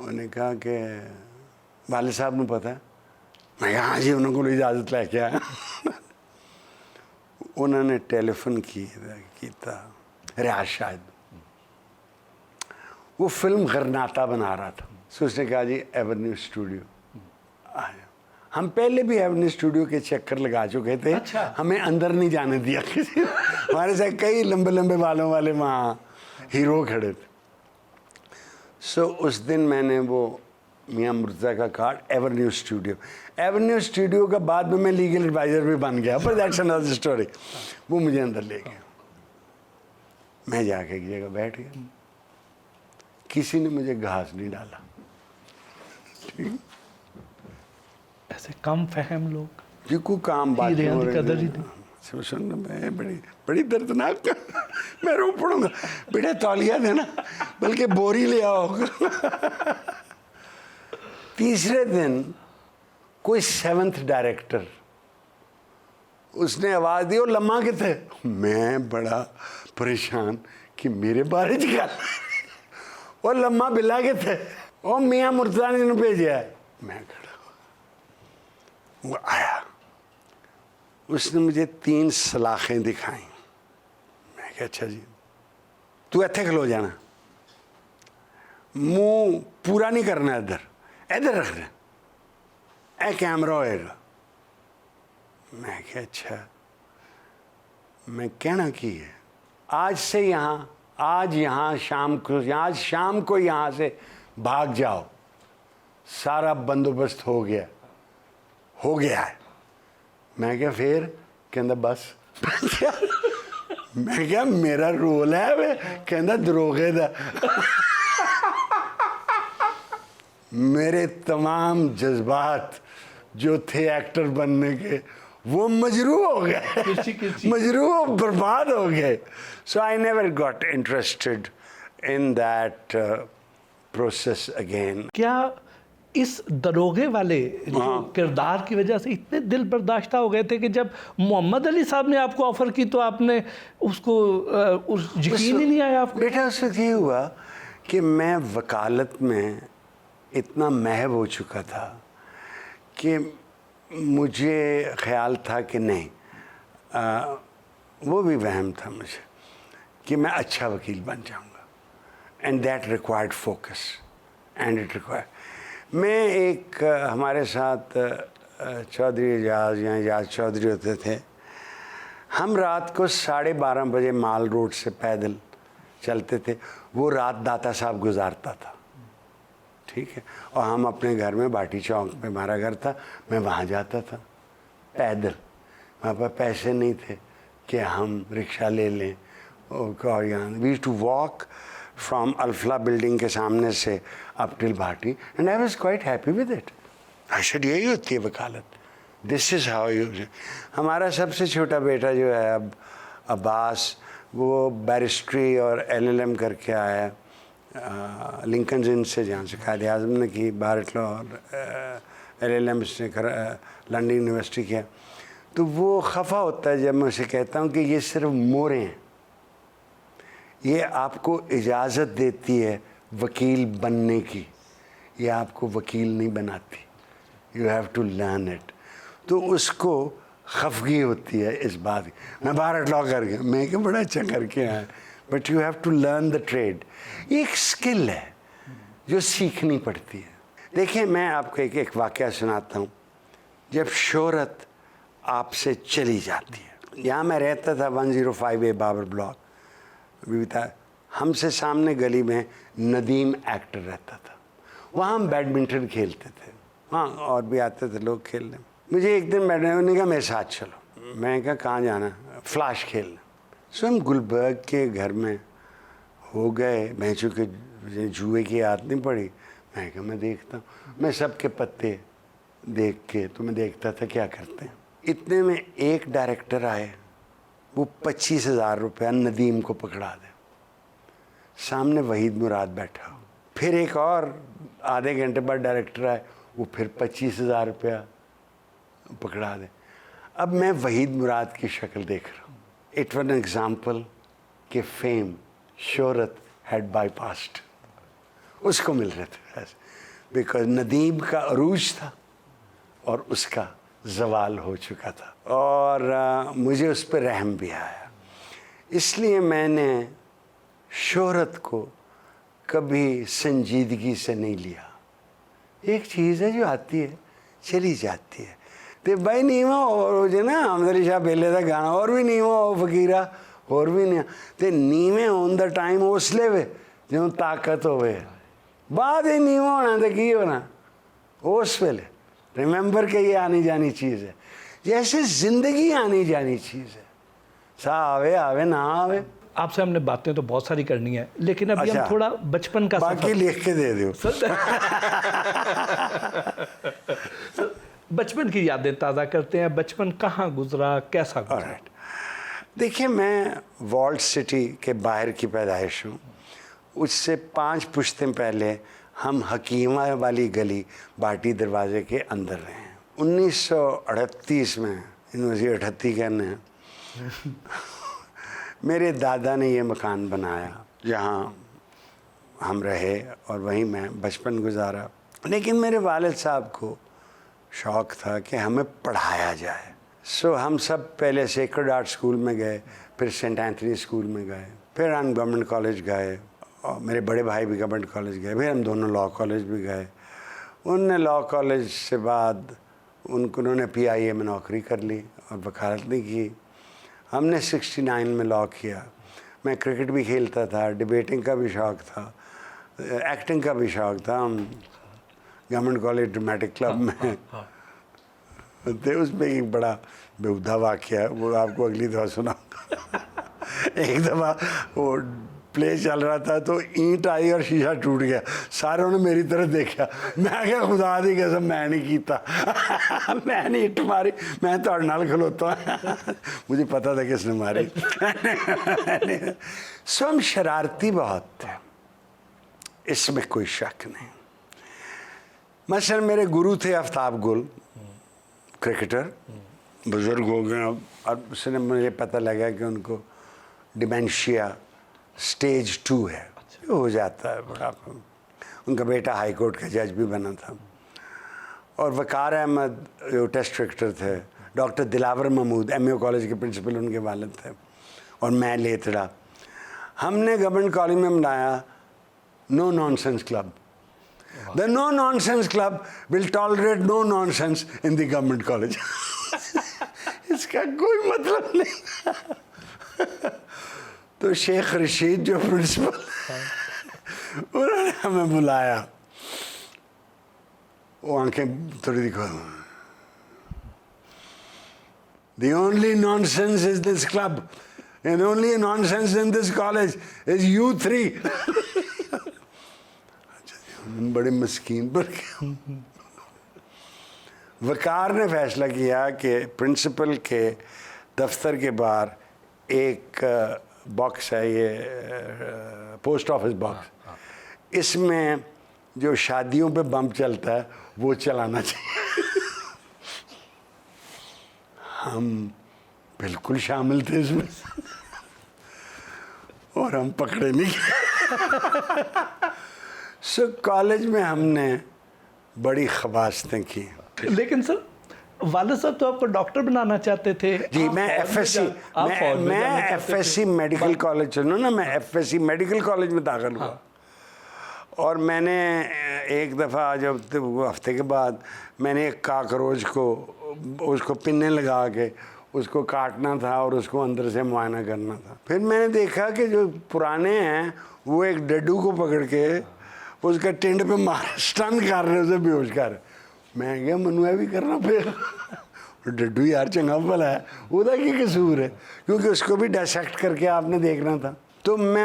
उन्होंने कहा कि वाले साहब ने पता है? मैं कहा हाँ जी, उन्होंने इजाज़त लेके आया। उन्होंने टेलीफोन किया रियाज शायद, वो फिल्म गरनाता बना रहा था। तो उसने कहा जी एवेन्यू स्टूडियो आया। हम पहले भी एवेन्यू स्टूडियो के चक्कर लगा चुके थे। अच्छा। हमें अंदर नहीं जाने दिया किसी ने। हमारे साथ कई लंबे लंबे बालों वाले वहाँ हीरो खड़े थे। सो उस दिन मैंने वो मियाँ मुर्तज़ा का कार्ड एवेन्यू स्टूडियो का बाद में मैं लीगल एडवाइज़र भी बन गया, पर दैट्स अनदर स्टोरी। वो मुझे अंदर ले गया, मैं जाके एक जगह बैठ गया, किसी ने मुझे घास नहीं डाला। ठीक, ऐसे कम फहम लोग जी को काम बात हो कदर ही नहीं। सुन मैं बड़ी दर्दनाक मैं रो पड़ूंगा। बेटा तौलिया देना, बल्कि बोरी ले आओ। तीसरे दिन कोई 7th डायरेक्टर, उसने आवाज़ दी, वो लम्मा के थे। मैं बड़ा परेशान कि मेरे बारे में क्या। वो लम्मा बिल्ला के थे, वो मियाँ मुर्तज़ा ने भेजा है। मैं खड़ा, वो आया, उसने मुझे 3 सलाखें दिखाई। मैं कहा अच्छा जी, तू इत्थे खलो जाना, मुंह पूरा नहीं करना, इधर रखना, ए कैमरा होएगा। मैं कहा अच्छा। मैं कहना की है, आज से यहाँ, आज शाम को यहाँ से भाग जाओ, सारा बंदोबस्त हो गया है। मैं क्या फिर कहता बस। मैं क्या मेरा रोल है वे, कहता दरोगे दा। मेरे तमाम जज्बात जो थे एक्टर बनने के, वो मजरू हो गए, मजरू बर्बाद हो गए। So I never got interested in that process again. क्या इस दरोगे वाले जो किरदार की वजह से इतने दिल बर्दाश्ता हो गए थे कि जब मोहम्मद अली साहब ने आपको ऑफर की तो आपने उसको यकीन ही नहीं आया आपको? बेटा उससे ये हुआ कि मैं वकालत में इतना महव हो चुका था कि मुझे ख्याल था कि नहीं, वो भी वहम था मुझे कि मैं अच्छा वकील बन जाऊंगा, and that required focus and it required. मैं एक हमारे साथ चौधरी एजाज या एजाज चौधरी होते थे, हम रात को 12:30 बजे माल रोड से पैदल चलते थे। वो रात दाता साहब गुजारता था, ठीक है, और हम अपने घर में बाटी चौक में हमारा घर था, मैं वहाँ जाता था पैदल। वहाँ पर पैसे नहीं थे कि हम रिक्शा ले लें, और यहाँ we to walk from Alfalah building के सामने से up till Bhati, and I was quite happy with it. I said यही होती है वकालत, दिस इज़ हाउ यू। हमारा सबसे छोटा बेटा जो है अब अब्बास, वो बैरिस्ट्री और LLM करके आया लिंकन इन से, जहाँ से कायदे आज़म ने की, बारट लॉ और LLM से लंदन यूनिवर्सिटी किया। तो वो खफा होता है जब मैं उसे कहता हूँ कि ये सिर्फ मोहरें हैं, ये आपको इजाज़त देती है वकील बनने की, ये आपको वकील नहीं बनाती। You have to learn it. तो उसको खफगी होती है इस बात की। मैं बारट लॉ कर गया, मैं क्या बड़ा अच्छा करके आया, but you have to learn the trade. ये एक स्किल है जो सीखनी पड़ती है। देखिए मैं आपको एक वाक़या सुनाता हूँ। जब शोहरत आपसे चली जाती है, यहाँ मैं रहता था 105A बाबर ब्लॉक, हमसे सामने गली में नदीम एक्टर रहता था, वहाँ हम बैडमिंटन खेलते थे, हाँ और भी आते थे लोग खेलने। मुझे एक दिन बैठने ने कहा मेरे साथ चलो। मैं कहा कहाँ जाना? फ्लैश खेलना। सो हम गुलबर्ग के घर में हो गए। मैं चूँकि जुए की आदत नहीं पड़ी, मैं कहा मैं देखता हूँ। मैं सबके पत्ते देख के तो मैं देखता था क्या करते हैं। इतने में एक डायरेक्टर आए, वो 25,000 रुपया नदीम को पकड़ा दे। सामने वहीद मुराद बैठा हो। फिर एक और आधे घंटे बाद डायरेक्टर आए, वो फिर 25,000 रुपया पकड़ा दे। अब मैं वहीद मुराद की शक्ल देख रहा हूँ। इट वॉज एन एग्जाम्पल कि फेम, शोहरत हैड बाईपास्ड। उसको मिल रहे थे, बिकॉज नदीम का अरूज था और उसका जवाल हो चुका था, और मुझे उस पर रहम भी आया। इसलिए मैंने शोहरत को कभी संजीदगी से नहीं लिया। एक चीज़ है जो आती है चली जाती है। तो भाई नीवा और जो ना अमदली शाह बेले का गाना, और भी नीवा हो फकीरा, और भी नहीं तो नीवे होन द टाइम उसले वे जो ताकत होवे, बाद ही नीवा होना तो की होना उस वेले। रिमेंबर के ये आनी जानी चीज़ है, जैसे ज़िंदगी आनी जानी चीज़ है, सा आवे आवे ना आवे। आपसे हमने बातें तो बहुत सारी करनी है, लेकिन अभी अच्छा, हम थोड़ा बचपन का बाकी लिख के दे दो। बचपन की यादें ताज़ा करते हैं। बचपन कहाँ गुजरा, कैसा गुजरा? ऑलराइट, देखिए मैं वॉल्ट सिटी के बाहर की पैदाइश हूँ। उससे 5 पुश्तें पहले हम हकीमा वाली गली बाटी दरवाजे के अंदर रहे हैं। 1938 में, यूनिवर्सिटी 38 कहने हैं, मेरे दादा ने ये मकान बनाया जहाँ हम रहे और वहीं मैं बचपन गुजारा। लेकिन मेरे वालिद साहब को शौक़ था कि हमें पढ़ाया जाए। सो हम सब पहले सेक्रेड आर्ट स्कूल में गए, फिर सेंट एंथनी स्कूल में गए, फिर हम गवर्नमेंट कॉलेज गए, और मेरे बड़े भाई भी गवर्नमेंट कॉलेज गए, फिर हम दोनों लॉ कॉलेज भी गए। उनने लॉ कॉलेज से बाद उन्होंने PIA में नौकरी कर ली और वकालत नहीं की। हमने 69 में लॉ किया। मैं क्रिकेट भी खेलता था, डिबेटिंग का भी शौक़ था, एक्टिंग का भी शौक़ था। हम गवर्नमेंट कॉलेज ड्रामेटिक क्लब में थे। उसमें एक बड़ा बेहुदा वाक़या है, वो आपको अगली दफ़ा सुनाऊंगा। एक दफ़ा वो प्ले चल रहा था तो ईंट आई और शीशा टूट गया। सारों ने मेरी तरफ देखा, मैं क्या खुदा दी कसम मैं नहीं कीता। मैं नहीं इट मारी, मैं तो नाल खलोता। मुझे पता था किसने मारी। सो हम शरारती बहुत थे, इसमें कोई शक नहीं। मसलन मेरे गुरु थे आफ्ताब गुल, क्रिकेटर, बुज़ुर्ग हो गए अब, और उसने मुझे पता लगा कि उनको डिमेंशिया स्टेज 2 है। हो जाता है बड़ा। उनका बेटा हाई कोर्ट का जज भी बना था। और वकार अहमद जो टेस्ट क्रिकेटर थे, doctor Dilawar Mahmood MAO college के प्रिंसिपल उनके वालिद थे, और मैं लेतड़ा। हमने गवर्नमेंट कॉलेज में बनाया no nonsense club. The no nonsense club will tolerate no nonsense in the government college. इसका कोई मतलब नहीं। तो शेख रशीद जो प्रिंसिपल, उन्होंने हमें बुलाया। वो आंखें थोड़ी दिखा, The only nonsense is this club, and only nonsense in this college is you 3. बड़े मस्कीन पर वकार ने फैसला किया कि प्रिंसिपल के दफ्तर के बाहर एक बॉक्स है, ये पोस्ट ऑफिस बॉक्स, इसमें जो शादियों पे बम चलता है वो चलाना चाहिए। हम बिल्कुल शामिल थे इसमें, और हम पकड़े नहीं। सो कॉलेज में हमने बड़ी खबासतें की। लेकिन सर, वालिद साहब तो आपको डॉक्टर बनाना चाहते थे। जी, मैं FSC मेडिकल कॉलेज चुना ना, मैं FSC मेडिकल कॉलेज में दाखिल हुआ। और मैंने एक दफ़ा जब हफ्ते के बाद मैंने एक काकरोच को, उसको पिन्ने लगा के उसको काटना था और उसको अंदर से मुआयना करना था। फिर मैंने देखा कि जो पुराने हैं वो एक डड्डू को पकड़ के उसका टिंड पे मार स्टन कर रहे, उसे बेहोश कर। मैं क्या मनुआ भी करना फिर। डड्डू यार चंगा भला है, उदा की कसूर है, क्योंकि उसको भी डायसेक्ट करके आपने देखना था। तो मैं